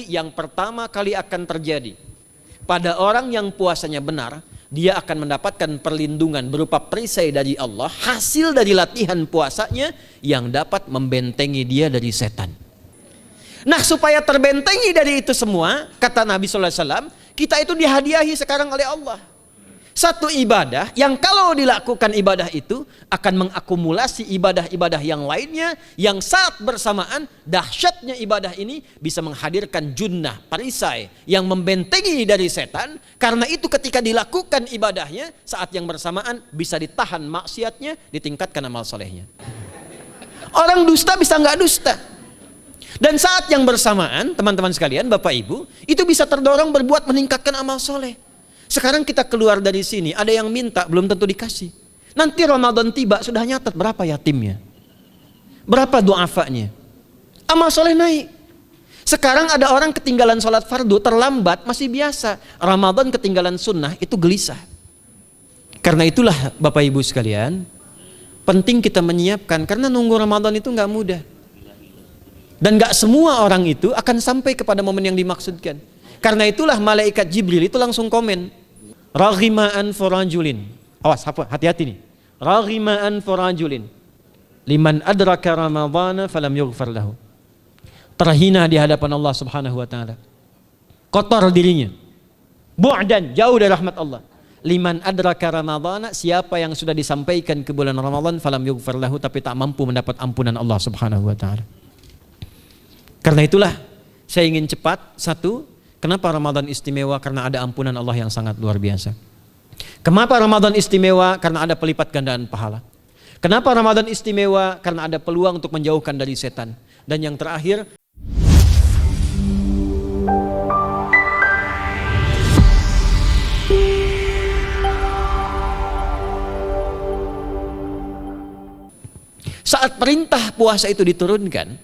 Yang pertama kali akan terjadi pada orang yang puasanya benar, dia akan mendapatkan perlindungan berupa perisai dari Allah, hasil dari latihan puasanya yang dapat membentengi dia dari setan. Nah, supaya terbentengi dari itu semua, kata Nabi SAW, kita itu dihadiahi sekarang oleh Allah satu ibadah yang kalau dilakukan ibadah itu akan mengakumulasi ibadah-ibadah yang lainnya, yang saat bersamaan dahsyatnya ibadah ini bisa menghadirkan junnah, perisai yang membentengi dari setan. Karena itu ketika dilakukan ibadahnya, saat yang bersamaan bisa ditahan maksiatnya, ditingkatkan amal solehnya. Orang dusta bisa nggak dusta. Dan saat yang bersamaan, teman-teman sekalian, Bapak Ibu, itu bisa terdorong berbuat meningkatkan amal soleh. Sekarang kita keluar dari sini, ada yang minta, belum tentu dikasih. Nanti Ramadan tiba, sudah nyatet berapa yatimnya, berapa du'afanya, amal soleh naik. Sekarang ada orang ketinggalan sholat fardu, terlambat, masih biasa. Ramadan ketinggalan sunnah, itu gelisah. Karena itulah Bapak Ibu sekalian, penting kita menyiapkan, karena nunggu Ramadan itu nggak mudah. Dan nggak semua orang itu akan sampai kepada momen yang dimaksudkan. Karena itulah malaikat Jibril itu langsung komen, raghima'an forajulin. Awas, hati-hati nih. Raghima'an forajulin liman adraka ramadhana falam yughfar lahu. Terhina di hadapan Allah Subhanahu wa taala. Kotor dirinya. Bu'dan, jauh dari rahmat Allah. Liman adraka ramadhana, siapa yang sudah disampaikan ke bulan Ramadan falam yughfar lahu, tapi tak mampu mendapat ampunan Allah Subhanahu wa taala. Karena itulah saya ingin cepat. Satu, kenapa Ramadan istimewa? Karena ada ampunan Allah yang sangat luar biasa. Kenapa Ramadan istimewa? Karena ada pelipat gandaan pahala. Kenapa Ramadan istimewa? Karena ada peluang untuk menjauhkan dari setan. Dan yang terakhir, saat perintah puasa itu diturunkan,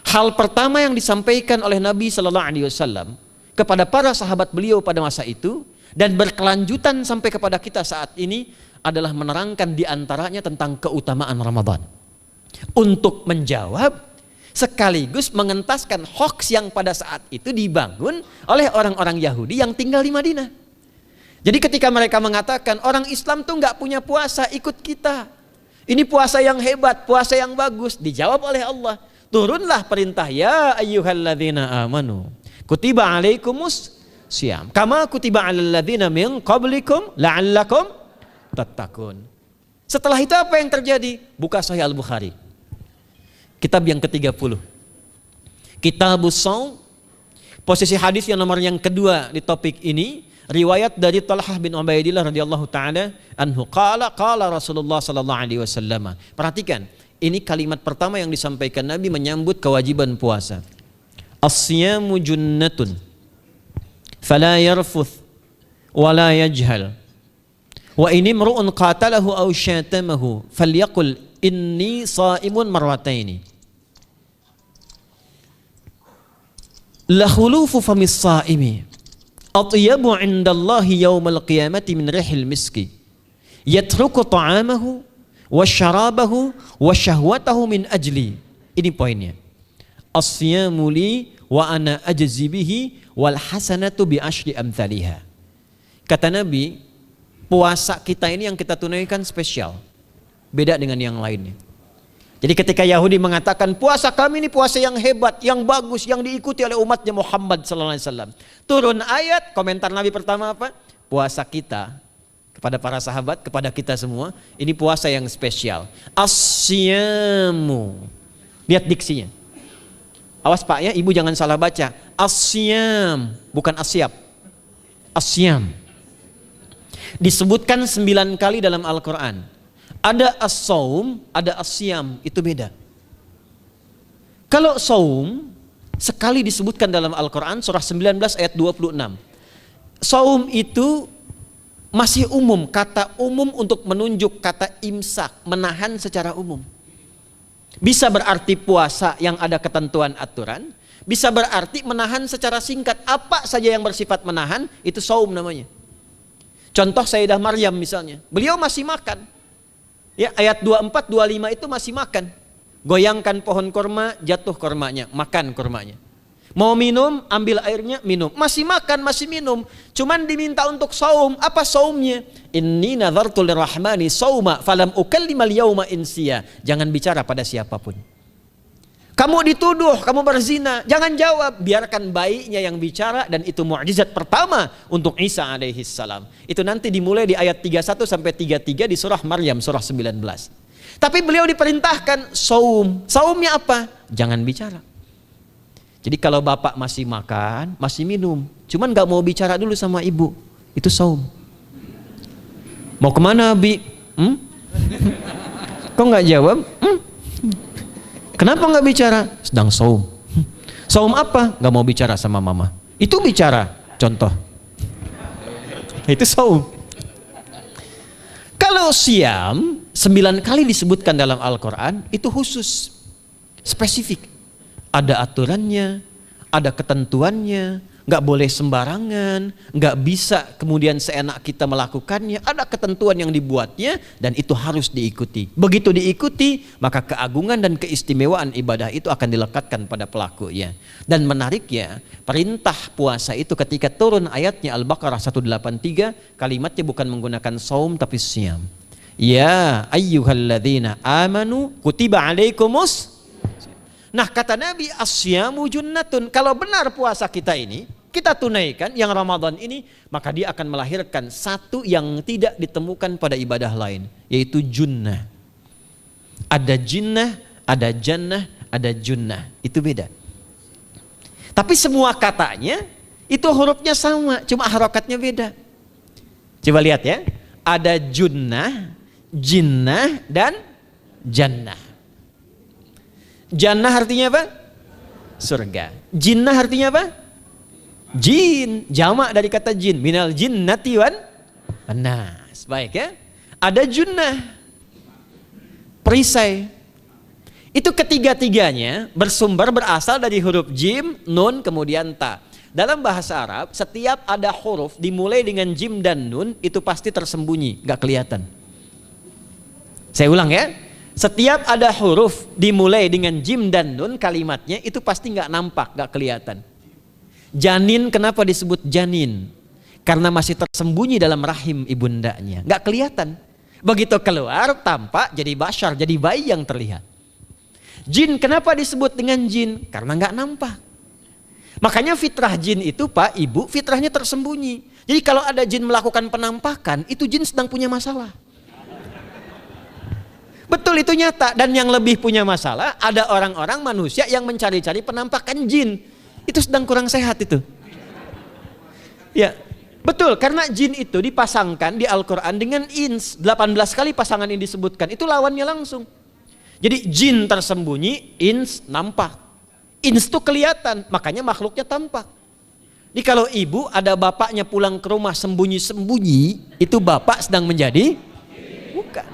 hal pertama yang disampaikan oleh Nabi Sallallahu Alaihi Wasallam kepada para sahabat beliau pada masa itu dan berkelanjutan sampai kepada kita saat ini adalah menerangkan diantaranya tentang keutamaan Ramadan. Untuk menjawab sekaligus mengentaskan hoaks yang pada saat itu dibangun oleh orang-orang Yahudi yang tinggal di Madinah. Jadi ketika mereka mengatakan orang Islam tuh nggak punya puasa, ikut kita. Ini puasa yang hebat, puasa yang bagus. Dijawab oleh Allah, turunlah perintah, ya ayyuhalladzina amanu kutiba alaikumus syiyam kama kutiba alal ladzina min qablikum la'allakum tattaqun. Setelah itu apa yang terjadi? Buka Sahih Al-Bukhari, kitab yang ke-30, Kitabus Shaum, posisi hadis yang nomor yang kedua di topik ini, riwayat dari Talhah bin Ubaidillah radhiyallahu taala anhu qala Rasulullah sallallahu alaihi wasallam. Perhatikan, ini kalimat pertama yang disampaikan Nabi menyambut kewajiban puasa. As-siyamu junnatun fala yarfuth wala yajhal wa in imru'un qatalahu aw syatamahu falyaqul inni sha'imun marwataini. La khulufu famis sha'imi atyabu 'indallahi yaumal qiyamati min rihil miski yatruku ta'amahu wasyarabahu wasyahwatahu min ajli. Ini poinnya. As-siyamu li wa ana ajzi bihi wal hasanatu bi asyri amthaliha. Kata Nabi, puasa kita ini yang kita tunaikan spesial, beda dengan yang lainnya. Jadi ketika Yahudi mengatakan puasa kami ini puasa yang hebat, yang bagus, yang diikuti oleh umatnya Muhammad sallallahu alaihi wasallam, turun ayat, komentar Nabi pertama apa? Puasa kita, kepada para sahabat, kepada kita semua, ini puasa yang spesial. As-siyamu. Lihat diksinya. Awas Pak ya, Ibu jangan salah baca. As-siyam, bukan asyab. As-siyam. Disebutkan 9 kali dalam Al-Quran. Ada as-saum, ada as-siyam, itu beda. Kalau saum, sekali disebutkan dalam Al-Quran, surah 19 ayat 26. Saum itu masih umum, kata umum untuk menunjuk kata imsak, menahan secara umum. Bisa berarti puasa yang ada ketentuan aturan, bisa berarti menahan secara singkat. Apa saja yang bersifat menahan, itu saum namanya. Contoh Sayyidah Maryam misalnya, beliau masih makan. Ya, ayat 24, 25 itu masih makan. Goyangkan pohon korma, jatuh kormanya, makan kormanya. Mau minum, ambil airnya, minum. Masih makan, masih minum. Cuman diminta untuk saum. Apa saumnya? Inni nadhartu lirrahmani sauma falam ukallimal yauma insiya. Jangan bicara pada siapapun. Kamu dituduh, kamu berzina, jangan jawab. Biarkan bayinya yang bicara, dan itu mukjizat pertama untuk Isa alaihi salam. Itu nanti dimulai di ayat 31 sampai 33 di surah Maryam, surah 19. Tapi beliau diperintahkan saum. Saumnya apa? Jangan bicara. Jadi kalau bapak masih makan, masih minum, cuman gak mau bicara dulu sama ibu, itu saum. Mau kemana, Bi? Kok gak jawab? Kenapa gak bicara? Sedang saum. Saum apa? Gak mau bicara sama mama. Itu bicara, contoh. Itu saum. Kalau siam, 9 kali disebutkan dalam Al-Quran, itu khusus, spesifik. Ada aturannya, ada ketentuannya, nggak boleh sembarangan, nggak bisa kemudian seenak kita melakukannya. Ada ketentuan yang dibuatnya dan itu harus diikuti. Begitu diikuti, maka keagungan dan keistimewaan ibadah itu akan dilekatkan pada pelakunya. Dan menariknya, perintah puasa itu ketika turun ayatnya Al-Baqarah 183, kalimatnya bukan menggunakan saum tapi siam. Ya ayyuhalladzina amanu kutiba alaikumus. Nah kata Nabi, asyamu junnatun. Kalau benar puasa kita ini, kita tunaikan yang Ramadan ini, maka dia akan melahirkan satu yang tidak ditemukan pada ibadah lain, yaitu junnah. Ada jinnah, ada jannah, ada junnah. Itu beda. Tapi semua katanya, itu hurufnya sama, cuma harokatnya beda. Coba lihat ya. Ada junnah, jinnah, dan jannah. Jannah artinya apa? Surga. Jinnah artinya apa? Jin. Jamak dari kata jin. Minal jinnati wan nas. Baik ya. Ada junnah, perisai. Itu ketiga-tiganya bersumber berasal dari huruf jim, nun, kemudian ta. Dalam bahasa Arab, setiap ada huruf dimulai dengan jim dan nun, itu pasti tersembunyi, gak kelihatan. Saya ulang ya. Setiap ada huruf dimulai dengan jim dan nun, kalimatnya itu pasti nggak nampak, nggak kelihatan. Janin, kenapa disebut janin? Karena masih tersembunyi dalam rahim ibundanya, nggak kelihatan. Begitu keluar, tampak jadi bashar, jadi bayi yang terlihat. Jin, kenapa disebut dengan jin? Karena nggak nampak. Makanya fitrah jin itu, Pak, Ibu, fitrahnya tersembunyi. Jadi kalau ada jin melakukan penampakan, itu jin sedang punya masalah. Betul, itu nyata. Dan yang lebih punya masalah, ada orang-orang manusia yang mencari-cari penampakan jin. Itu sedang kurang sehat itu. Ya, betul, karena jin itu dipasangkan di Al-Quran dengan ins. 18 kali pasangan ini disebutkan, itu lawannya langsung. Jadi jin tersembunyi, ins nampak. Ins itu kelihatan, makanya makhluknya tampak. Jadi kalau ibu ada bapaknya pulang ke rumah sembunyi-sembunyi, itu bapak sedang menjadi? Bukan.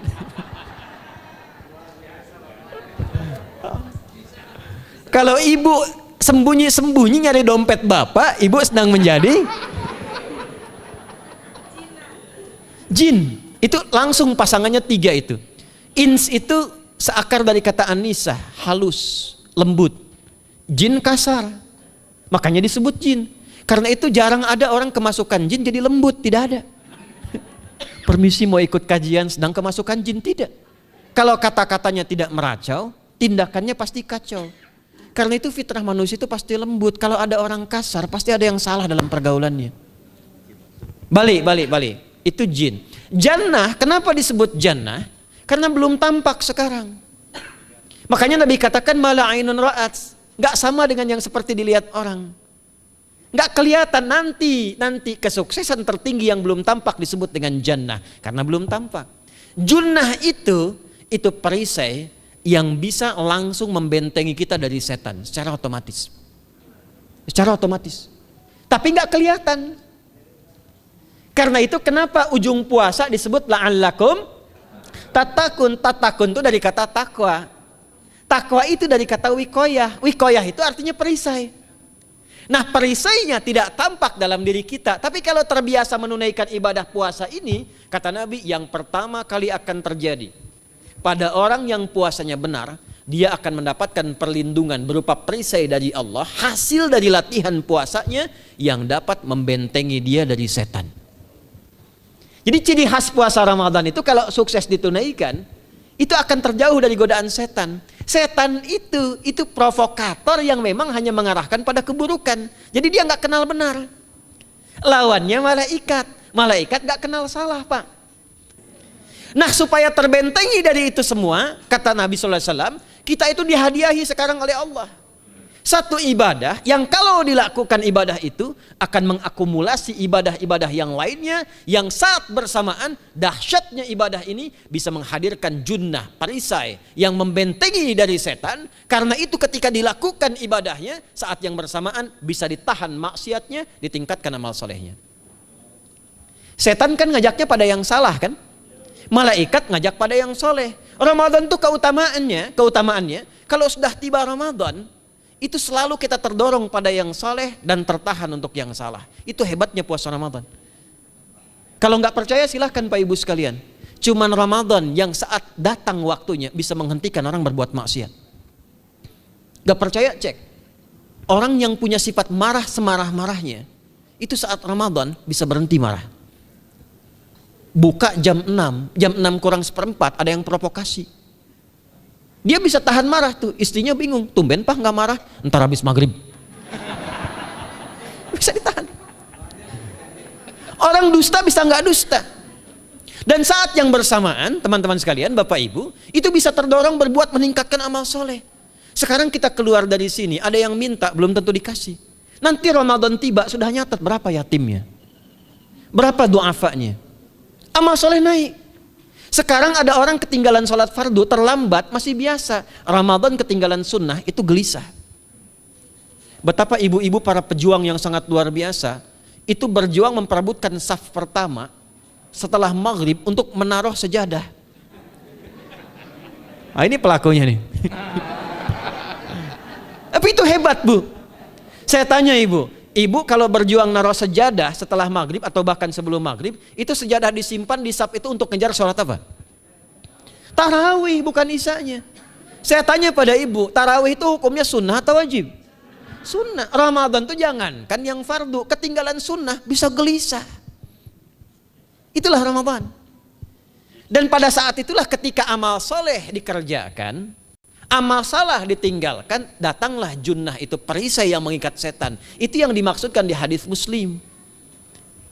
Kalau ibu sembunyi-sembunyi nyari dompet bapak, ibu sedang menjadi jin. Itu langsung pasangannya 3 itu. Ins itu seakar dari kata anisah, halus, lembut. Jin kasar, makanya disebut jin. Karena itu jarang ada orang kemasukan jin jadi lembut, tidak ada. Permisi mau ikut kajian, sedang kemasukan jin, tidak. Kalau kata-katanya tidak meracau, tindakannya pasti kacau. Karena itu fitrah manusia itu pasti lembut. Kalau ada orang kasar, pasti ada yang salah dalam pergaulannya. Balik. Itu jin. Jannah, kenapa disebut jannah? Karena belum tampak sekarang. Makanya Nabi katakan mala ainun ra'at. Gak sama dengan yang seperti dilihat orang. Gak kelihatan, nanti kesuksesan tertinggi yang belum tampak disebut dengan jannah. Karena belum tampak. Junnah itu perisai yang bisa langsung membentengi kita dari setan secara otomatis. Tapi nggak kelihatan. Karena itu kenapa ujung puasa disebut la'allakum tatakun. Tatakun itu dari kata takwa. Takwa itu dari kata wikoyah. Wikoyah itu artinya perisai. Nah, perisainya tidak tampak dalam diri kita, tapi kalau terbiasa menunaikan ibadah puasa ini, kata Nabi, yang pertama kali akan terjadi pada orang yang puasanya benar, dia akan mendapatkan perlindungan berupa perisai dari Allah, hasil dari latihan puasanya yang dapat membentengi dia dari setan. Jadi ciri khas puasa Ramadan itu kalau sukses ditunaikan, itu akan terjauh dari godaan setan. Setan itu provokator yang memang hanya mengarahkan pada keburukan. Jadi dia nggak kenal benar. Lawannya malaikat. Malaikat nggak kenal salah, Pak. Nah, supaya terbentengi dari itu semua, kata Nabi SAW, kita itu dihadiahi sekarang oleh Allah. Satu ibadah yang kalau dilakukan ibadah itu akan mengakumulasi ibadah-ibadah yang lainnya, yang saat bersamaan dahsyatnya ibadah ini bisa menghadirkan junnah, perisai yang membentengi dari setan. Karena itu ketika dilakukan ibadahnya, saat yang bersamaan bisa ditahan maksiatnya, ditingkatkan amal solehnya. Setan kan ngajaknya pada yang salah kan? Malaikat ngajak pada yang soleh. Ramadan itu keutamaannya kalau sudah tiba Ramadan itu selalu kita terdorong pada yang soleh dan tertahan untuk yang salah. Itu hebatnya puasa Ramadan. Kalau nggak percaya silahkan Pak Ibu sekalian. Cuman Ramadan yang saat datang waktunya bisa menghentikan orang berbuat maksiat. Nggak percaya cek. Orang yang punya sifat marah semarah-marahnya itu saat Ramadan bisa berhenti marah. Buka jam 6 kurang seperempat ada yang provokasi. Dia bisa tahan marah tuh, istrinya bingung, tumben Pak nggak marah, ntar habis maghrib. Bisa ditahan. Orang dusta bisa nggak dusta. Dan saat yang bersamaan, teman-teman sekalian, Bapak Ibu, itu bisa terdorong berbuat meningkatkan amal soleh. Sekarang kita keluar dari sini, ada yang minta, belum tentu dikasih. Nanti Ramadan tiba, sudah nyatet berapa yatimnya, berapa du'afanya. Amal soleh naik. Sekarang ada orang ketinggalan sholat fardu terlambat masih biasa. Ramadan ketinggalan sunnah itu gelisah. Betapa ibu-ibu para pejuang yang sangat luar biasa itu berjuang memperebutkan saf pertama setelah maghrib untuk menaruh sejadah. Nah, ini pelakunya nih. Tapi itu hebat Bu. Saya tanya Ibu kalau berjuang naruh sejadah setelah maghrib atau bahkan sebelum maghrib, itu sejadah disimpan di saf itu untuk ngejar sholat apa? Tarawih, bukan isanya. Saya tanya pada Ibu, tarawih itu hukumnya sunnah atau wajib? Sunnah. Ramadan tuh jangan, kan yang fardu, ketinggalan sunnah bisa gelisah. Itulah Ramadan. Dan pada saat itulah ketika amal soleh dikerjakan, amal salah ditinggalkan, datanglah junnah, itu perisai yang mengikat setan. Itu yang dimaksudkan di hadis Muslim.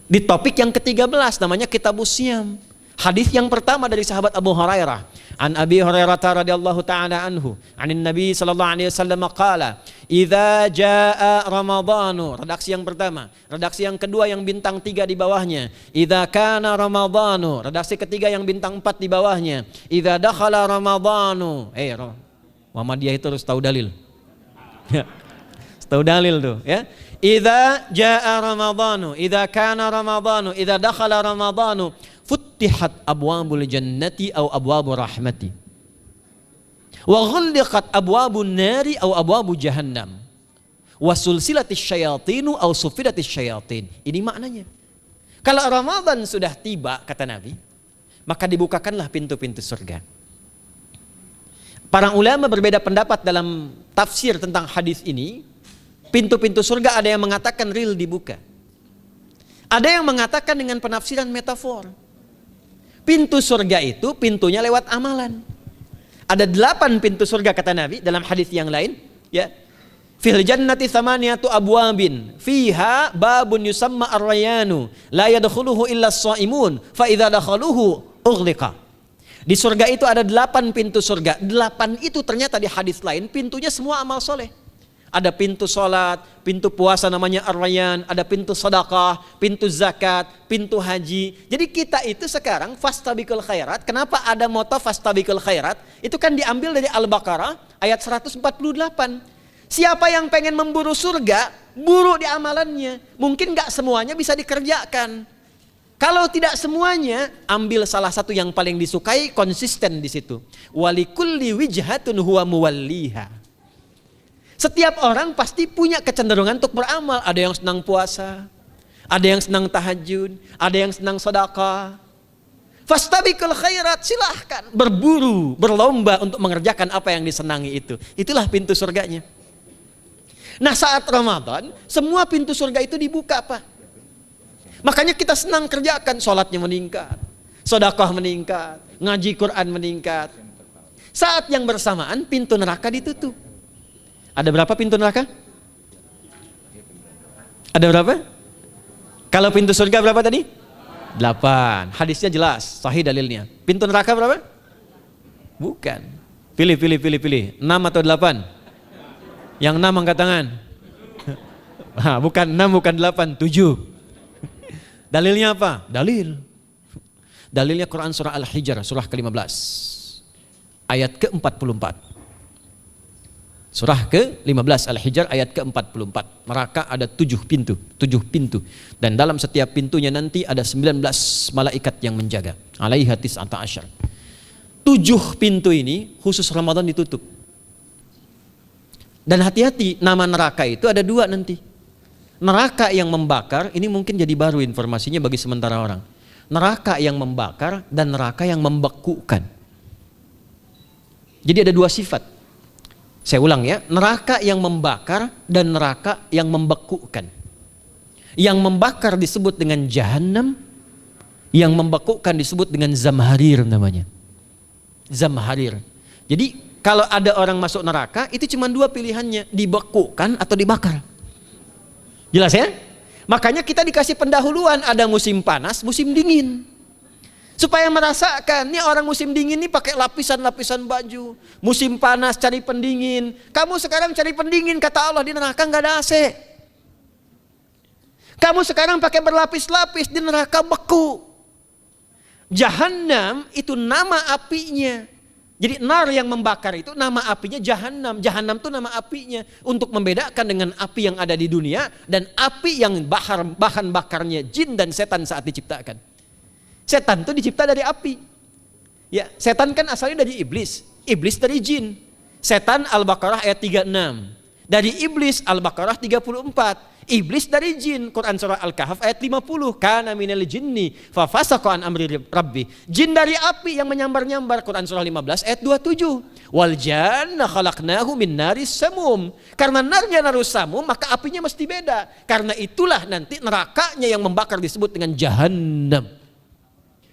Di topik yang ke-13 namanya Kitabus Syam. Hadis yang pertama dari sahabat Abu Hurairah. An Abi Hurairah radhiyallahu ta'ala anhu, anin Nabi sallallahu alaihi wasallam qala, "Idza jaa Ramadhanu." Redaksi yang pertama. Redaksi yang kedua yang bintang 3 di bawahnya. "Idza kana Ramadhanu." Redaksi ketiga yang bintang 4 di bawahnya. "Idza dakhala Ramadhanu." Muhammadiyah itu harus tahu dalil. Tahu dalil tuh ya. Idza jaa Ramadhanu, idza kana Ramadhanu, idza dakhala Ramadhanu, futtihat abwabul jannati aw abwabur rahmati. Wa ghulliqat abwabun nari aw abwabu jahannam. Wa sulsilatis syayatinu aw sufidatis syayatin. Ini maknanya. Kalau Ramadan sudah tiba kata Nabi, maka dibukakanlah pintu-pintu surga. Para ulama berbeda pendapat dalam tafsir tentang hadis ini. Pintu-pintu surga ada yang mengatakan real dibuka. Ada yang mengatakan dengan penafsiran metafor. Pintu surga itu pintunya lewat amalan. Ada 8 pintu surga kata Nabi dalam hadis yang lain. Ya, fil jannati thamaniyatu abwabin, fiha babun yusamma ar-rayanu, la yadkhuluhu illa as-shaimun, fa idza dakhaluhu ughliqa. Di surga itu ada 8 pintu surga. 8 itu ternyata di hadis lain pintunya semua amal soleh. Ada pintu sholat, pintu puasa namanya ar-rayyan, ada pintu sedekah, pintu zakat, pintu haji. Jadi kita itu sekarang fastabiqul khairat. Kenapa ada moto fastabiqul khairat? Itu kan diambil dari Al-Baqarah ayat 148. Siapa yang pengen memburu surga, buru di amalannya. Mungkin gak semuanya bisa dikerjakan. Kalau tidak semuanya, ambil salah satu yang paling disukai, konsisten di situ. Walikulli wijhatun huwa muwalliha. Setiap orang pasti punya kecenderungan untuk beramal. Ada yang senang puasa, ada yang senang tahajud, ada yang senang sedekah. Fastabiqul khairat, silahkan berburu, berlomba untuk mengerjakan apa yang disenangi itu. Itulah pintu surganya. Nah saat Ramadan, semua pintu surga itu dibuka Pak. Makanya kita senang kerjakan, sholatnya meningkat, sedekah meningkat, ngaji Quran meningkat. Saat yang bersamaan pintu neraka ditutup. Ada berapa pintu neraka? Ada berapa? Kalau pintu surga berapa tadi? 8. Hadisnya jelas, sahih dalilnya. Pintu neraka berapa? Bukan. Pilih. 6 atau 8? Yang 6 angkat tangan. Bukan 6, bukan 8, 7. Dalilnya apa? Dalilnya Quran surah Al-Hijr, surah ke-15. Ayat ke-44. Surah ke-15 Al-Hijr ayat ke-44. Neraka ada 7 pintu. Dan dalam setiap pintunya nanti ada 19 malaikat yang menjaga. Alaiha tis'ata asyar. 7 pintu ini khusus Ramadan ditutup. Dan hati-hati, nama neraka itu ada 2 nanti. Neraka yang membakar, ini mungkin jadi baru informasinya bagi sementara orang. Neraka yang membakar dan neraka yang membekukan. Jadi ada 2 sifat. Saya ulang ya, neraka yang membakar dan neraka yang membekukan. Yang membakar disebut dengan Jahannam, yang membekukan disebut dengan Zamharir namanya. Zamharir. Jadi kalau ada orang masuk neraka itu cuma 2 pilihannya, dibekukan atau dibakar. Jelas ya? Makanya kita dikasih pendahuluan, ada musim panas, musim dingin. Supaya merasakan, nih orang musim dingin nih pakai lapisan-lapisan baju. Musim panas cari pendingin. Kamu sekarang cari pendingin, kata Allah, di neraka nggak ada AC. Kamu sekarang pakai berlapis-lapis, di neraka beku. Jahannam itu nama apinya. Jadi nar yang membakar itu nama apinya Jahannam. Jahannam itu nama apinya. Untuk membedakan dengan api yang ada di dunia dan api yang bahan bakarnya jin dan setan saat diciptakan. Setan itu dicipta dari api. Ya, setan kan asalnya dari iblis. Iblis dari jin. Setan Al-Baqarah ayat 36. Dari iblis Al-Baqarah 34. Iblis dari jin. Quran surah Al-Kahf ayat 50. Kana minal jinni fa fasaqa an amri rabbi. Jin dari api yang menyambar-nyambar. Quran surah 15 ayat 27. Wal janna khalaqnahu min naris samum. Karena narnya narus samum, maka apinya mesti beda. Karena itulah nanti nerakanya yang membakar disebut dengan Jahannam.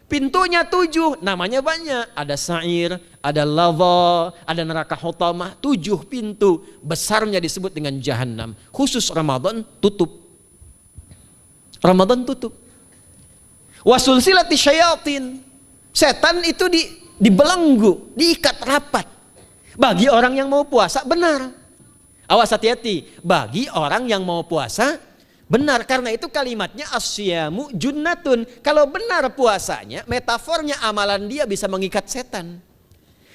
Pintunya 7, namanya banyak. Ada sa'ir, ada lava, ada neraka hutamah. 7 pintu, besarnya disebut dengan Jahannam. Khusus Ramadan tutup. Ramadan tutup. Wasulsilati syayatin. Setan itu dibelenggu, diikat rapat. Bagi orang yang mau puasa benar. Awas hati-hati. Bagi orang yang mau puasa benar, karena itu kalimatnya asyamu junnatun. Kalau benar puasanya, metafornya amalan dia bisa mengikat setan.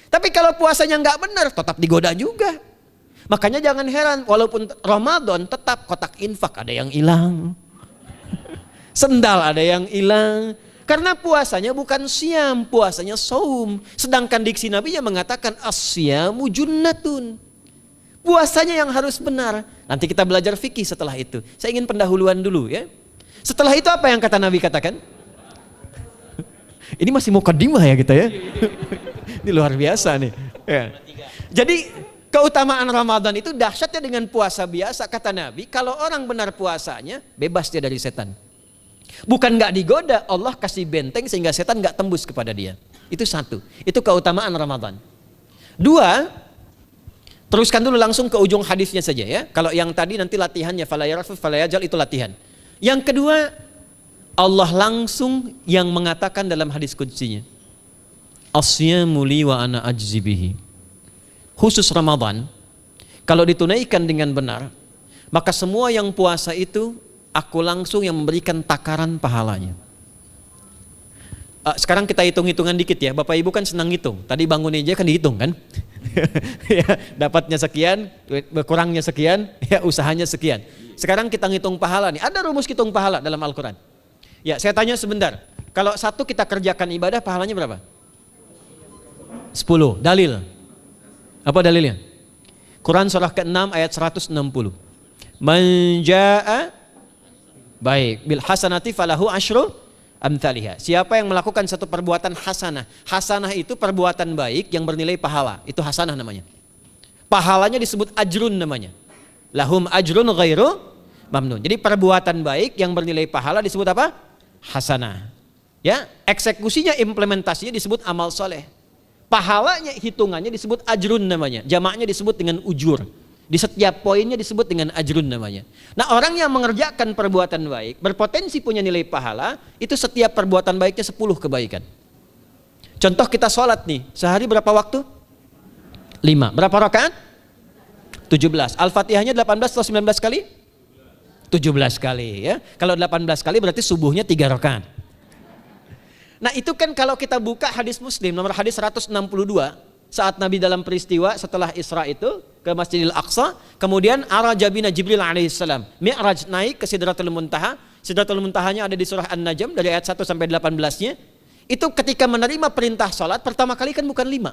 Tapi kalau puasanya nggak benar, tetap digoda juga. Makanya jangan heran, walaupun Ramadan tetap kotak infak ada yang hilang. Sendal ada yang hilang. Karena puasanya bukan siam, puasanya saum. Sedangkan diksi Nabi yang mengatakan asyamu junnatun. Puasanya yang harus benar. Nanti kita belajar fikih setelah itu. Saya ingin pendahuluan dulu ya. Setelah itu apa yang kata Nabi katakan? Ini masih mukadimah ya kita ya. Ini luar biasa nih. Ya. Jadi keutamaan Ramadan itu dahsyatnya dengan puasa biasa. Kata Nabi, kalau orang benar puasanya, bebas dia dari setan. Bukan nggak digoda, Allah kasih benteng sehingga setan nggak tembus kepada dia. Itu 1. Itu keutamaan Ramadan. 2, teruskan dulu langsung ke ujung hadisnya saja ya. Kalau yang tadi nanti latihannya fala yarfus fala yajal, itu latihan. Yang kedua, Allah langsung yang mengatakan dalam hadis qudsinya, asyamu li wa ana ajzi bihi. Khusus Ramadan, kalau ditunaikan dengan benar, maka semua yang puasa itu aku langsung yang memberikan takaran pahalanya. Sekarang kita hitung-hitungan dikit ya. Bapak Ibu kan senang hitung. Tadi bangun aja kan dihitung kan? Ya, dapatnya sekian, berkurangnya sekian, ya usahanya sekian. Sekarang kita ngitung pahala nih. Ada rumus hitung pahala dalam Al-Quran. Ya, saya tanya sebentar. Kalau 1 kita kerjakan ibadah, pahalanya berapa? 10. Dalil. Apa dalilnya? Quran surah ke-6 ayat 160. Man jaa baik bil hasanati falahu asyru amthaliha. Siapa yang melakukan satu perbuatan hasanah. Hasanah itu perbuatan baik yang bernilai pahala. Itu hasanah namanya. Pahalanya disebut ajrun namanya. Lahum ajrun ghairu mamnun. Jadi perbuatan baik yang bernilai pahala disebut apa? Hasanah. Ya, eksekusinya, implementasinya disebut amal soleh. Pahalanya, hitungannya disebut ajrun namanya. Jamaknya disebut dengan ujur. Di setiap poinnya disebut dengan ajrun namanya. Nah, orang yang mengerjakan perbuatan baik berpotensi punya nilai pahala, itu setiap perbuatan baiknya 10 kebaikan. Contoh kita sholat nih, sehari berapa waktu? 5. Berapa rakaat? 17. Al-Fatihahnya 18 atau 19 kali? 17 kali ya. Kalau 18 kali berarti subuhnya 3 rakaat. Nah, itu kan kalau kita buka hadis Muslim nomor hadis 162, saat Nabi dalam peristiwa setelah Isra itu ke Masjidil Aqsa, kemudian araja bina Jibril alaihissalam, Mi'raj, naik ke Sidratul Muntaha. Sidratul Muntahanya ada di surah An-Najm dari ayat 1 sampai 18-nya. Itu ketika menerima perintah salat pertama kali kan bukan 5,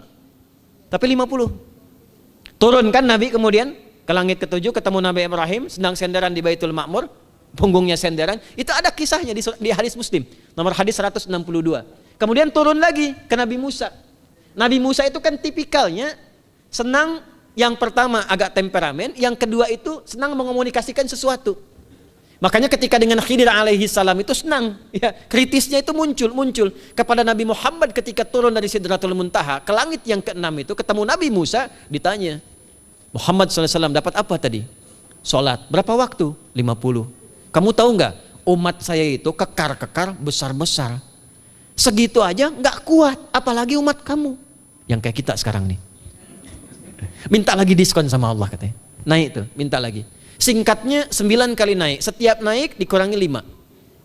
tapi 50. Turun kan Nabi kemudian ke langit ke-7, ketemu Nabi Ibrahim sedang senderan di Baitul Ma'mur, punggungnya senderan. Itu ada kisahnya di hadis Muslim nomor hadis 162. Kemudian turun lagi ke Nabi Musa. Nabi Musa itu kan tipikalnya senang, yang pertama agak temperamen, yang kedua itu senang mengomunikasikan sesuatu. Makanya ketika dengan Khidir alaihi salam itu senang, ya, kritisnya itu muncul kepada Nabi Muhammad ketika turun dari Sidratul Muntaha ke langit yang ke-6 itu ketemu Nabi Musa, ditanya, Muhammad SAW dapat apa tadi? Sholat. Berapa waktu? 50. Kamu tahu nggak? Umat saya itu kekar-kekar besar-besar. Segitu aja nggak kuat, apalagi umat kamu yang kayak kita sekarang nih. Minta lagi diskon sama Allah katanya. Naik tuh, minta lagi. Singkatnya 9 kali naik. Setiap naik dikurangi 5.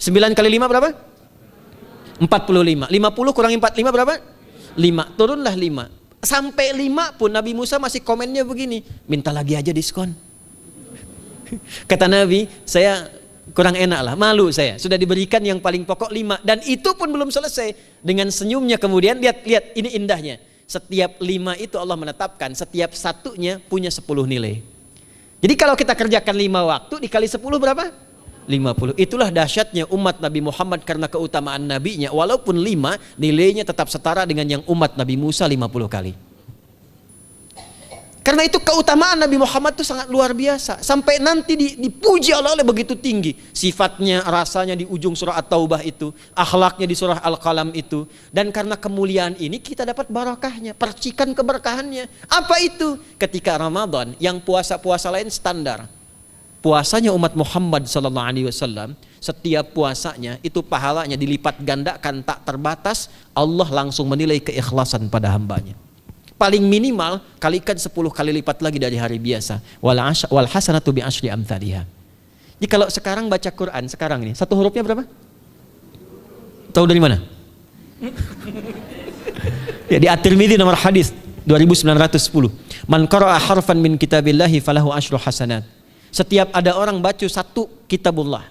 9 kali 5 berapa? 45. 50 kurangi 45 berapa? 5. Turunlah 5. Sampai 5 pun Nabi Musa masih komennya begini, minta lagi aja diskon. Kata Nabi, saya kurang enak lah, malu saya. Sudah diberikan yang paling pokok 5, dan itu pun belum selesai. Dengan senyumnya kemudian, lihat ini indahnya. Setiap 5 itu Allah menetapkan, setiap satunya punya 10 nilai. Jadi kalau kita kerjakan 5 waktu dikali 10 berapa? 50. Itulah dahsyatnya umat Nabi Muhammad karena keutamaan nabinya. Walaupun 5, nilainya tetap setara dengan yang umat Nabi Musa 50 kali. Karena itu keutamaan Nabi Muhammad itu sangat luar biasa. Sampai nanti dipuji Allah oleh begitu tinggi. Sifatnya, rasanya di ujung surah At-Taubah itu. Akhlaknya di surah Al-Qalam itu. Dan karena kemuliaan ini kita dapat barakahnya. Percikan keberkahannya. Apa itu? Ketika Ramadan yang puasa-puasa lain standar. Puasanya umat Muhammad SAW, setiap puasanya itu pahalanya dilipat gandakan tak terbatas. Allah langsung menilai keikhlasan pada hambanya. Paling minimal kalikan 10 kali lipat lagi dari hari biasa. Wal hasanatu bi asyri amthaliha. Jadi kalau sekarang baca Quran sekarang ini, satu hurufnya berapa? Tahu dari mana? Ya, di At-Tirmidzi nomor hadis 2910. Man qara'a harfan min kitabillahi falahu asyru hasanat. Setiap ada orang baca satu kitabullah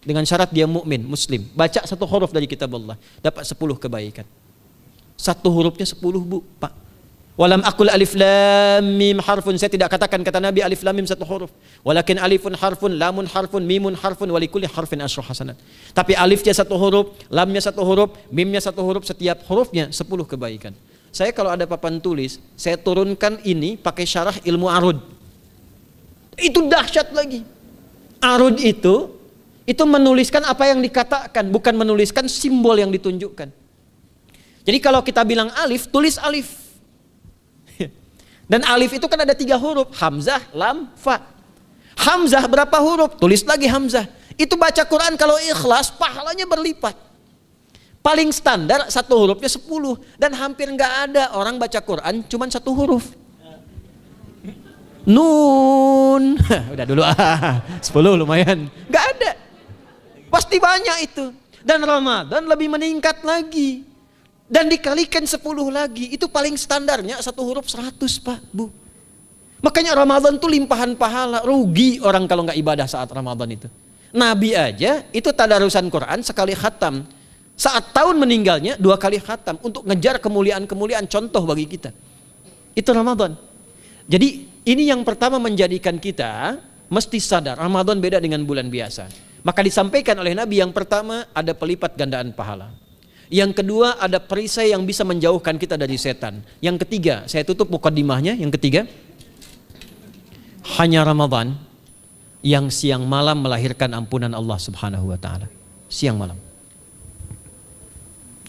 dengan syarat dia mukmin, muslim, baca satu huruf dari kitabullah, dapat 10 kebaikan. Satu hurufnya 10, Bu, Pak. Walam aqul alif lam mim harfun, saya tidak katakan kata Nabi alif lam mim satu huruf. Walakin alifun harfun, lamun harfun, mimun harfun, walikulli harfin asyru hasanat. Tapi alifnya satu huruf, lamnya satu huruf, mimnya satu huruf, setiap hurufnya 10 kebaikan. Saya kalau ada papan tulis, saya turunkan ini pakai syarah ilmu arud. Itu dahsyat lagi. Arud itu menuliskan apa yang dikatakan, bukan menuliskan simbol yang ditunjukkan. Jadi kalau kita bilang alif, tulis alif. Dan alif itu kan ada 3 huruf, hamzah, lam, fa. Hamzah berapa huruf? Tulis lagi hamzah. Itu baca Quran kalau ikhlas, pahalanya berlipat. Paling standar satu hurufnya 10, dan hampir nggak ada orang baca Quran cuman 1 huruf. Nun, udah dulu 10 lumayan, nggak ada. Pasti banyak itu. Dan Ramadan lebih meningkat lagi. Dan dikalikan 10 lagi, itu paling standarnya 1 huruf 100, Pak, Bu. Makanya Ramadan tuh limpahan pahala. Rugi orang kalau nggak ibadah saat Ramadan itu. Nabi aja itu tadarusan Quran sekali khatam. Saat tahun meninggalnya 2 kali khatam untuk ngejar kemuliaan-kemuliaan, contoh bagi kita. Itu Ramadan. Jadi ini yang pertama menjadikan kita mesti sadar Ramadan beda dengan bulan biasa. Maka disampaikan oleh Nabi, yang pertama ada pelipat gandaan pahala. Yang kedua ada perisai yang bisa menjauhkan kita dari setan. Yang ketiga, saya tutup mukaddimahnya, yang ketiga, hanya Ramadan yang siang malam melahirkan ampunan Allah Subhanahu wa taala. Siang malam.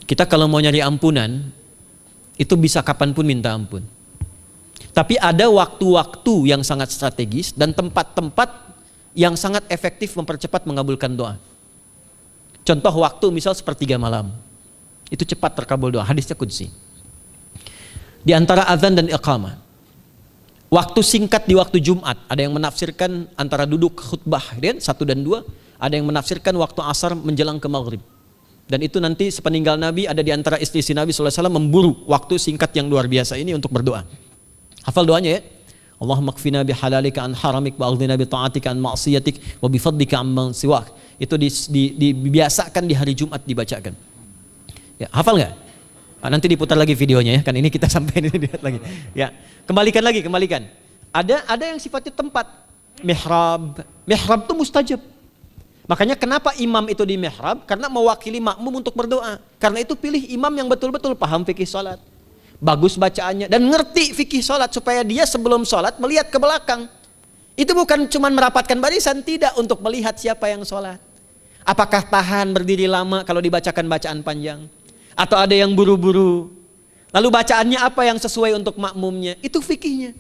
Kita kalau mau nyari ampunan itu bisa kapanpun minta ampun. Tapi ada waktu-waktu yang sangat strategis dan tempat-tempat yang sangat efektif mempercepat mengabulkan doa. Contoh waktu misal sepertiga malam. Itu cepat terkabul doa, hadisnya qudsi. Di antara azan dan iqamah. Waktu singkat di waktu Jumat, ada yang menafsirkan antara duduk khutbah 1 dan 2, ada yang menafsirkan waktu asar menjelang ke maghrib. Dan itu nanti sepeninggal Nabi ada di antara istri Nabi SAW memburu waktu singkat yang luar biasa ini untuk berdoa. Hafal doanya ya. Allahumma kfina bihalalika an haramik wa aghdina bi ta'atika an ma'siyatik wa bi fadlika amman siwak. Itu dibiasakan di hari Jumat dibacakan. Ya, hafal nggak? Nah, nanti diputar lagi videonya ya, kan ini kita sampai ini lihat lagi. Ya, kembalikan. Ada yang sifatnya tempat. Mihrab itu mustajab. Makanya kenapa imam itu di mihrab? Karena mewakili makmum untuk berdoa. Karena itu pilih imam yang betul-betul paham fikih salat, bagus bacaannya dan ngerti fikih salat, supaya dia sebelum salat melihat ke belakang. Itu bukan cuma merapatkan barisan, tidak, untuk melihat siapa yang salat. Apakah tahan berdiri lama kalau dibacakan bacaan panjang? Atau ada yang buru-buru? Lalu bacaannya apa yang sesuai untuk makmumnya? Itu fikihnya.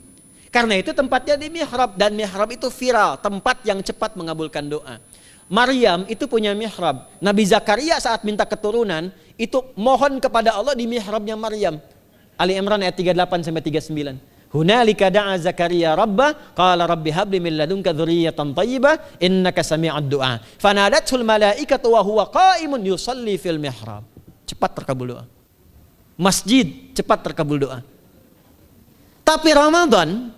Karena itu tempatnya di mihrab, dan mihrab itu viral, tempat yang cepat mengabulkan doa. Maryam itu punya mihrab. Nabi Zakaria saat minta keturunan itu mohon kepada Allah di mihrabnya Maryam. Ali Imran ayat 38 sampai 39. Hunalika da'a Zakaria rabbah qala rabbi habli min ladunka dzurriyyatan thayyibah innaka sami'ud du'a. Fanadatul malaikatu wa huwa qa'imun yusalli fil mihrab. Cepat terkabul doa. Masjid cepat terkabul doa. Tapi Ramadan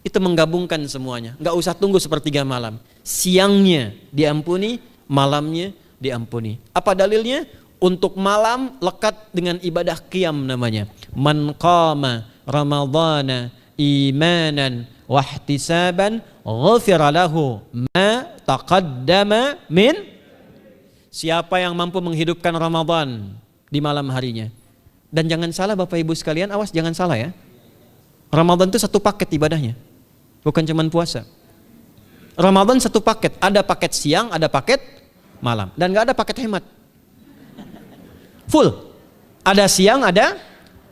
itu menggabungkan semuanya. Enggak usah tunggu sepertiga malam. Siangnya diampuni, malamnya diampuni. Apa dalilnya? Untuk malam lekat dengan ibadah qiyam namanya. Man qama ramadhana imanan wahtisaban ghufira lahu ma taqaddama min. Siapa yang mampu menghidupkan Ramadan di malam harinya. Dan jangan salah Bapak Ibu sekalian, awas jangan salah ya. Ramadan itu satu paket ibadahnya. Bukan cuma puasa. Ramadan satu paket, ada paket siang, ada paket malam, dan gak ada paket hemat. Full. Ada siang, ada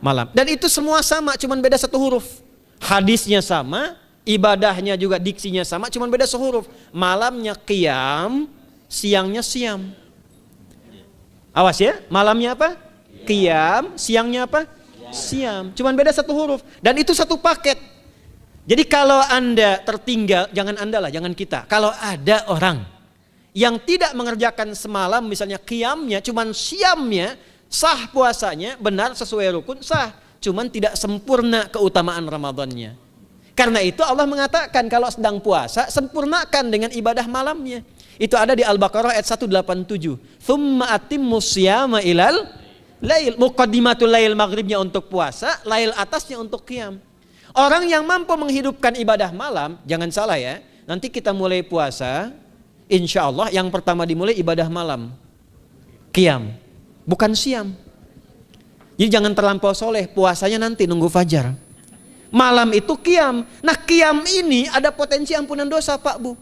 malam. Dan itu semua sama, cuma beda satu huruf. Hadisnya sama, ibadahnya juga diksinya sama, cuma beda sehuruf. Malamnya qiyam, siangnya siam. Awas ya, malamnya apa? Qiyam, siangnya apa? Siam. Cuman beda satu huruf. Dan itu satu paket. Jadi kalau Anda tertinggal, jangan Anda lah, jangan kita. Kalau ada orang yang tidak mengerjakan semalam, misalnya qiyamnya, cuman siamnya, sah puasanya, benar sesuai rukun, sah. Cuman tidak sempurna keutamaan Ramadannya. Karena itu Allah mengatakan kalau sedang puasa, sempurnakan dengan ibadah malamnya. Itu ada di Al-Baqarah ayat 187. Tsumma atimmus syiyama ilal lail. Muqaddimatul lail, maghribnya untuk puasa, lail atasnya untuk qiyam. Orang yang mampu menghidupkan ibadah malam, jangan salah ya. Nanti kita mulai puasa, insya Allah yang pertama dimulai ibadah malam. Qiyam, bukan siam. Jadi jangan terlampau soleh, puasanya nanti nunggu fajar. Malam itu qiyam. Nah qiyam ini ada potensi ampunan dosa Pak Bu.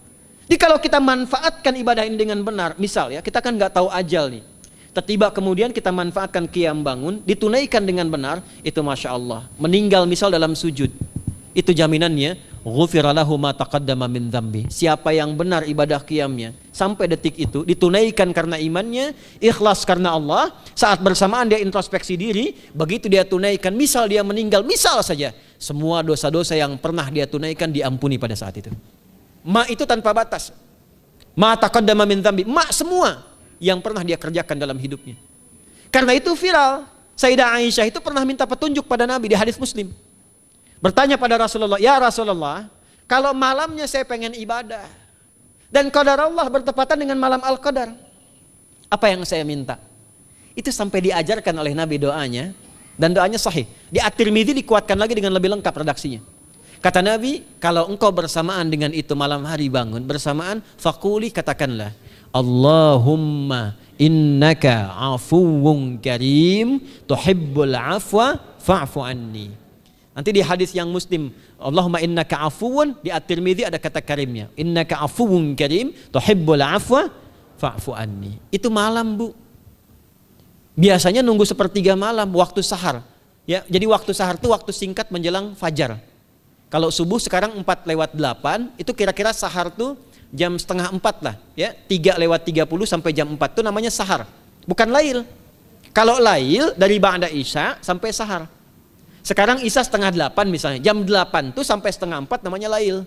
Jadi kalau kita manfaatkan ibadah ini dengan benar, misal ya, kita kan nggak tahu ajal nih. Tiba kemudian kita manfaatkan qiyam bangun, ditunaikan dengan benar, itu Masya Allah. Meninggal misal dalam sujud, itu jaminannya, ghufira lahu ma taqaddama min dzambi. Siapa yang benar ibadah qiyamnya, sampai detik itu, ditunaikan karena imannya, ikhlas karena Allah, saat bersamaan dia introspeksi diri, begitu dia tunaikan, misal dia meninggal, misal saja, semua dosa-dosa yang pernah dia tunaikan diampuni pada saat itu. Ma itu tanpa batas. Ma taqaddama min dzambi, ma semua yang pernah dia kerjakan dalam hidupnya. Karena itu viral. Sayyidah Aisyah itu pernah minta petunjuk pada Nabi di hadis Muslim. Bertanya pada Rasulullah, "Ya Rasulullah, kalau malamnya saya pengen ibadah dan qadar Allah bertepatan dengan malam Al-Qadar, apa yang saya minta?" Itu sampai diajarkan oleh Nabi doanya, dan doanya sahih. Di At-Tirmidzi dikuatkan lagi dengan lebih lengkap redaksinya. Kata Nabi, kalau engkau bersamaan dengan itu malam hari bangun, bersamaan, faquli, katakanlah, Allahumma innaka afuwun karim tuhibbul afwa fa'fu anni. Nanti di hadis yang Muslim, Allahumma innaka afuwun, di At-Tirmidzi ada kata karimnya. Innaka afuwun karim tuhibbul afwa fa'fu anni. Itu malam, Bu. Biasanya nunggu sepertiga malam waktu sahar. Ya, jadi waktu sahar itu waktu singkat menjelang fajar. Kalau subuh sekarang 4:08, itu kira-kira sahar tuh jam setengah 4 lah, ya. 3:30 sampai jam 4 itu namanya sahar, bukan lail. Kalau lail dari ba'da isya sampai sahar. Sekarang isya setengah 8 misalnya, jam 8 tuh sampai setengah 4 namanya lail.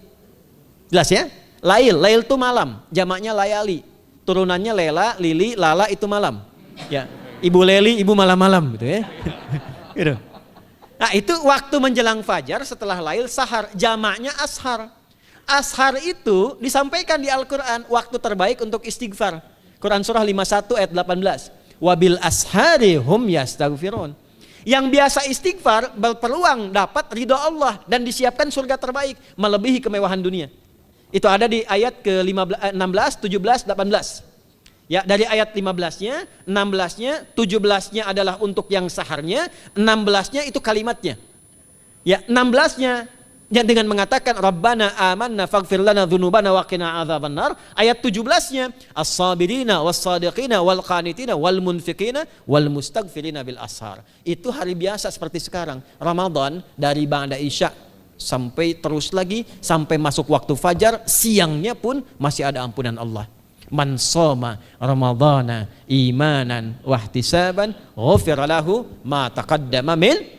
Jelas ya? Lail tuh malam, jamaknya layali. Turunannya lela, lili, lala itu malam. Ya, ibu leli, ibu malam-malam gitu ya. Gitu. Nah, itu waktu menjelang fajar setelah lail sahar, jamaknya ashar. Ashar itu disampaikan di Al-Quran waktu terbaik untuk istighfar. Quran surah 51 ayat 18. Wabil ashari hum yastaghfirun. Yang biasa istighfar berpeluang dapat ridho Allah dan disiapkan surga terbaik melebihi kemewahan dunia. Itu ada di ayat ke-16, 17, 18. Ya, dari ayat 15-nya, 16-nya, 17-nya adalah untuk yang saharnya, 16-nya itu kalimatnya. Ya, 16-nya yang dengan mengatakan Rabbana amanna faghfir lana dzunubana wa qina adzabannar. Ayat 17-nya as-sabirina was-sadiqina wal qanitina wal munfiqina wal mustaghfirina bil ashar. Itu hari biasa seperti sekarang. Ramadan dari ba'da isya sampai terus lagi sampai masuk waktu fajar, siangnya pun masih ada ampunan Allah. Man shoma ramadhana imanan wahtisaban ghufira lahu ma taqaddama min.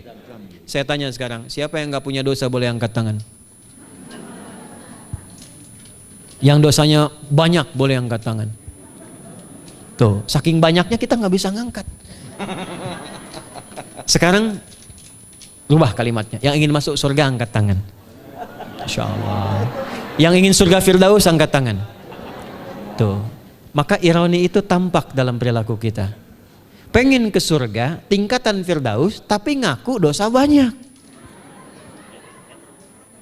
Saya tanya sekarang, siapa yang enggak punya dosa boleh angkat tangan? Yang dosanya banyak boleh angkat tangan. Tuh, saking banyaknya kita nggak bisa ngangkat. Sekarang rubah kalimatnya. Yang ingin masuk surga angkat tangan. Insyaallah. Yang ingin surga Firdaus angkat tangan. Tuh. Maka ironi itu tampak dalam perilaku kita. Pengen ke surga, tingkatan Firdaus, tapi ngaku dosa banyak.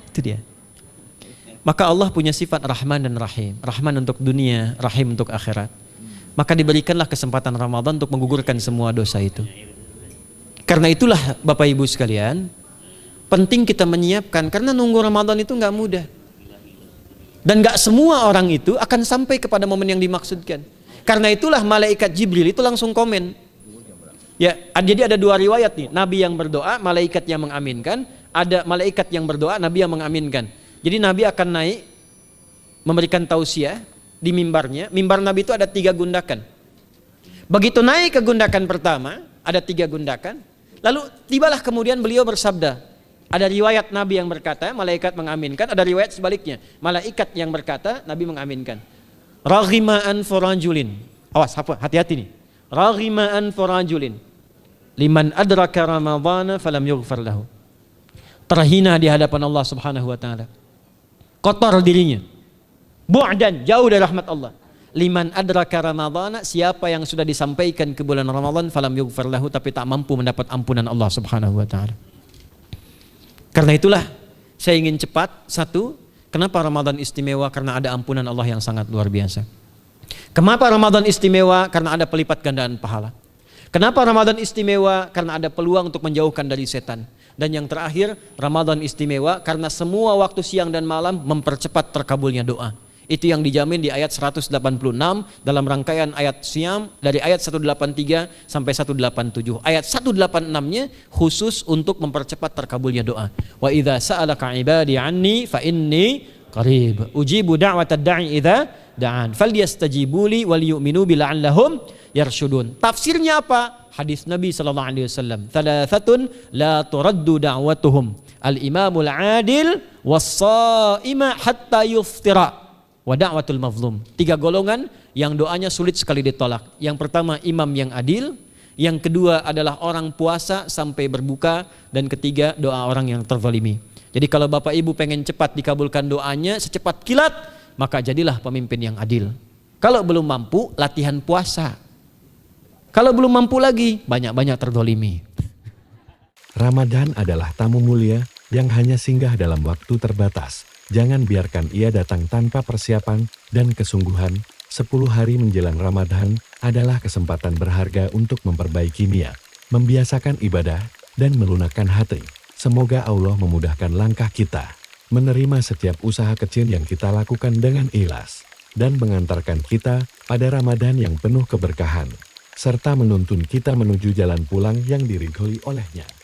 Itu dia. Maka Allah punya sifat Rahman dan Rahim. Rahman untuk dunia, Rahim untuk akhirat. Maka diberikanlah kesempatan Ramadan untuk menggugurkan semua dosa itu. Karena itulah Bapak Ibu sekalian, penting kita menyiapkan, karena nunggu Ramadan itu nggak mudah. Dan gak semua orang itu akan sampai kepada momen yang dimaksudkan. Karena itulah malaikat Jibril itu langsung komen. Ya, jadi ada dua riwayat nih. Nabi yang berdoa, malaikat yang mengaminkan. Ada malaikat yang berdoa, Nabi yang mengaminkan. Jadi Nabi akan naik memberikan tausiah di mimbarnya. Mimbar Nabi itu ada 3 gundakan. Begitu naik ke gundakan pertama, ada 3 gundakan. Lalu tibalah kemudian beliau bersabda. Ada riwayat Nabi yang berkata, malaikat mengaminkan. Ada riwayat sebaliknya, malaikat yang berkata, Nabi mengaminkan. Raghima'an forajulin. Awas, hati-hati nih. Raghima'an forajulin. Liman adraka ramadhana falam yughfar lahu. Terhina di hadapan Allah subhanahu wa ta'ala. Kotor dirinya. Bu'dan, jauh dari rahmat Allah. Liman adraka ramadhana, siapa yang sudah disampaikan ke bulan Ramadan falam yughfar lahu, tapi tak mampu mendapat ampunan Allah subhanahu wa ta'ala. Karena itulah saya ingin cepat. Satu, kenapa Ramadan istimewa? Karena ada ampunan Allah yang sangat luar biasa. Kenapa Ramadan istimewa? Karena ada pelipat gandaan pahala. Kenapa Ramadan istimewa? Karena ada peluang untuk menjauhkan dari setan. Dan yang terakhir, Ramadan istimewa karena semua waktu siang dan malam mempercepat terkabulnya doa. Itu yang dijamin di ayat 186 dalam rangkaian ayat Siyam dari ayat 183 sampai 187. Ayat 186-nya khusus untuk mempercepat terkabulnya doa. Wa idza sa'alaka 'ibadi 'anni fa inni qarib ujibu da'watad da'i idza da'an falyastajibu li wal yu'minu bi la'allahum yarshudun. Tafsirnya apa? Hadis Nabi sallallahu alaihi wasallam. Thalathatun la turaddu da'watuhum al-imamul 'adil was-sha'ima hatta yuftira. Wa da'watul mazlum. 3 golongan yang doanya sulit sekali ditolak. Yang pertama imam yang adil, yang kedua adalah orang puasa sampai berbuka, dan ketiga doa orang yang terzalimi. Jadi kalau Bapak Ibu pengen cepat dikabulkan doanya secepat kilat, maka jadilah pemimpin yang adil. Kalau belum mampu, latihan puasa. Kalau belum mampu lagi, banyak-banyak terzalimi. Ramadan adalah tamu mulia yang hanya singgah dalam waktu terbatas. Jangan biarkan ia datang tanpa persiapan dan kesungguhan, 10 hari menjelang Ramadan adalah kesempatan berharga untuk memperbaiki niat, membiasakan ibadah, dan melunakkan hati. Semoga Allah memudahkan langkah kita, menerima setiap usaha kecil yang kita lakukan dengan ikhlas, dan mengantarkan kita pada Ramadan yang penuh keberkahan, serta menuntun kita menuju jalan pulang yang diridhoi olehnya.